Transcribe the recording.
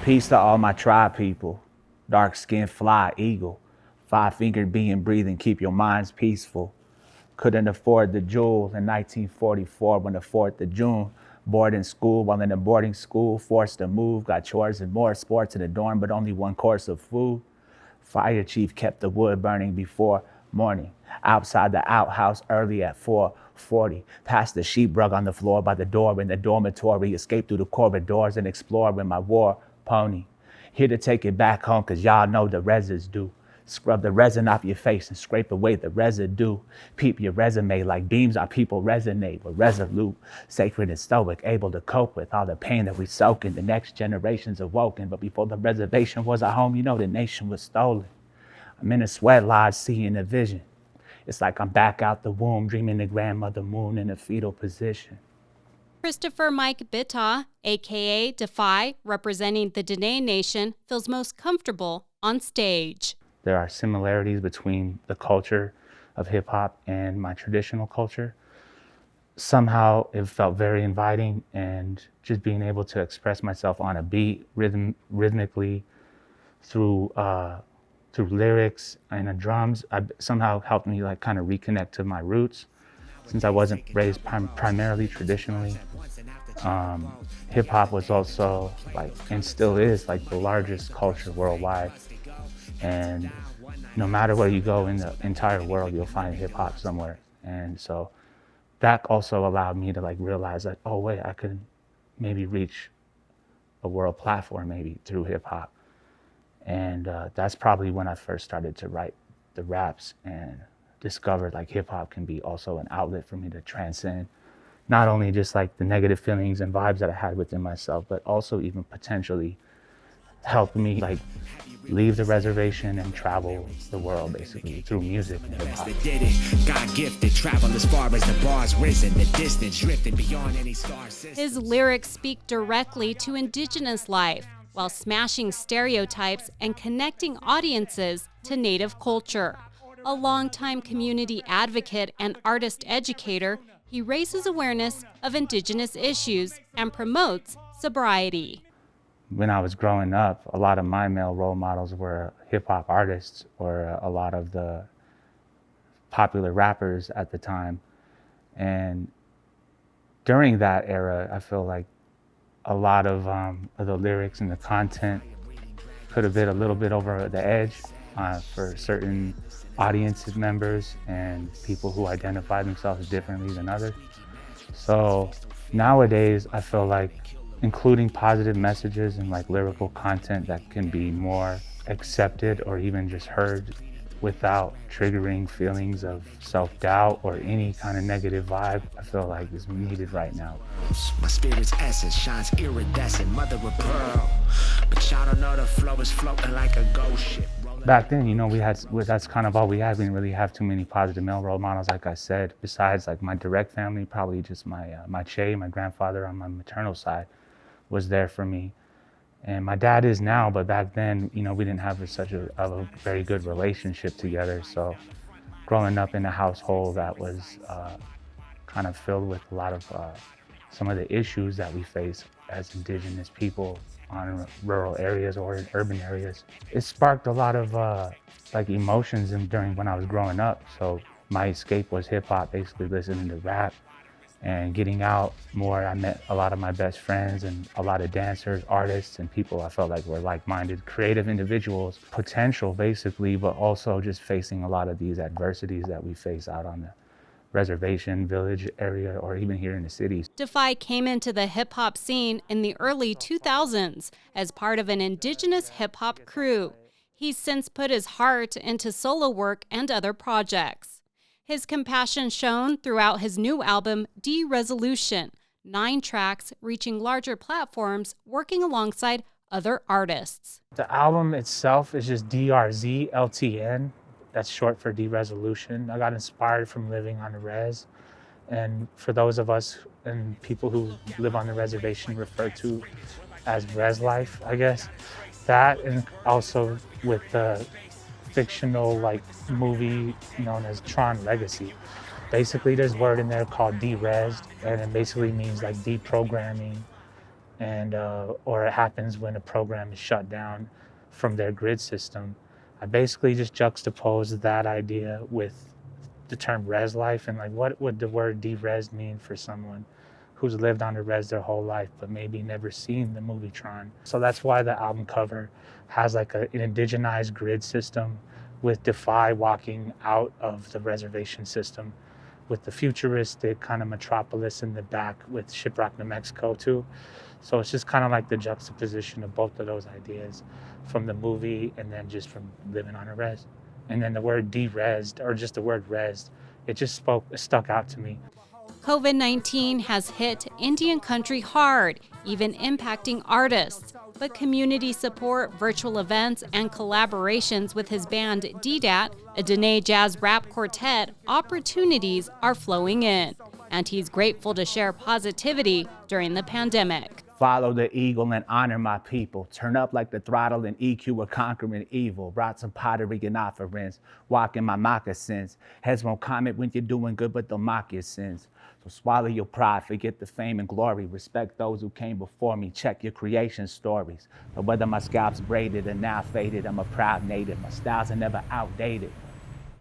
Peace to all my tribe people, dark-skinned fly eagle, five-fingered being breathing, keep your minds peaceful. Couldn't afford the jewel in 1944 when the 4th of June. Bored in school, while in a boarding school, forced to move, got chores and more sports in the dorm, but only one course of food. Fire chief kept the wood burning before morning. Outside the outhouse early at 4:40. Past the sheetrug on the floor by the door in the dormitory. Escaped through the corridors and explored with my war pony. Here to take it back home, cause y'all know the residue. Scrub the resin off your face and scrape away the residue. Peep your resume like beams our people resonate. We're resolute, sacred and stoic, able to cope with all the pain that we soak in. The next generation's awoken, but before the reservation was our home, you know the nation was stolen. I'm in a sweat lodge seeing a vision. It's like I'm back out the womb, dreaming the grandmother moon in a fetal position. Christopher Mike Bitta, aka Defy, representing the Dene Nation, feels most comfortable on stage. There are similarities between the culture of hip hop and my traditional culture. Somehow it felt very inviting, and just being able to express myself on a beat, rhythmically, through lyrics and the drums, somehow helped me like kind of reconnect to my roots. Since I wasn't raised primarily traditionally, hip hop was also like, and still is like the largest culture worldwide. And no matter where you go in the entire world, you'll find hip hop somewhere. And so that also allowed me to like realize that, oh wait, I could maybe reach a world platform maybe through hip hop. And that's probably when I first started to write the raps and discovered like hip hop can be also an outlet for me to transcend not only just like the negative feelings and vibes that I had within myself, but also even potentially help me like leave the reservation and travel the world basically through music and hip hop. His lyrics speak directly to Indigenous life while smashing stereotypes and connecting audiences to Native culture. A longtime community advocate and artist educator, he raises awareness of Indigenous issues and promotes sobriety. When I was growing up, a lot of my male role models were hip-hop artists or a lot of the popular rappers at the time. And during that era, I feel like a lot of the lyrics and the content could have been a little bit over the edge for certain audience members and people who identify themselves differently than others. So nowadays, I feel like including positive messages and like lyrical content that can be more accepted or even just heard without triggering feelings of self-doubt or any kind of negative vibe, I feel like is needed right now. My spirit's essence shines iridescent, mother of pearl, but y'all don't know the flow is floating like a ghost ship. Back then, you know, that's kind of all we had. We didn't really have too many positive male role models, like I said, besides like my direct family, probably just my Che, my grandfather on my maternal side was there for me. And my dad is now, but back then, you know, we didn't have such a very good relationship together. So growing up in a household that was kind of filled with a lot of some of the issues that we face as Indigenous people on rural areas or in urban areas, it sparked a lot of like emotions during when I was growing up. So my escape was hip hop, basically listening to rap and getting out more. I met a lot of my best friends and a lot of dancers, artists, and people I felt like were like-minded, creative individuals, potential basically, but also just facing a lot of these adversities that we face out on the reservation, village area, or even here in the cities. Defy came into the hip-hop scene in the early 2000s as part of an Indigenous hip-hop crew. He's since put his heart into solo work and other projects. His compassion shown throughout his new album, De-Resolution, 9 tracks reaching larger platforms, working alongside other artists. The album itself is just DRZLTN. That's short for De-Resolution. I got inspired from living on the res. And for those of us and people who live on the reservation referred to as res life, I guess. That, and also with the fictional like movie known as Tron Legacy. Basically there's a word in there called de-resed, and it basically means like deprogramming and or it happens when a program is shut down from their grid system. I basically just juxtaposed that idea with the term res life, and like what would the word de-res mean for someone who's lived on a res their whole life but maybe never seen the movie Tron. So that's why the album cover has like an indigenized grid system with Defy walking out of the reservation system, with the futuristic kind of metropolis in the back with Shiprock, New Mexico too. So it's just kind of like the juxtaposition of both of those ideas from the movie and then just from living on a res. And then the word de-resed, or just the word resed, it just stuck out to me. COVID-19 has hit Indian country hard, even impacting artists. But community support, virtual events, and collaborations with his band DDAT, a Dene jazz rap quartet, opportunities are flowing in. And he's grateful to share positivity during the pandemic. Follow the eagle and honor my people. Turn up like the throttle and EQ are conquering evil. Brought some pottery and offerings. Walk in my moccasins. Heads won't comment when you're doing good, but they'll mock your sins. So swallow your pride, forget the fame and glory. Respect those who came before me. Check your creation stories. But whether my scalp's braided or now faded, I'm a proud native. My styles are never outdated.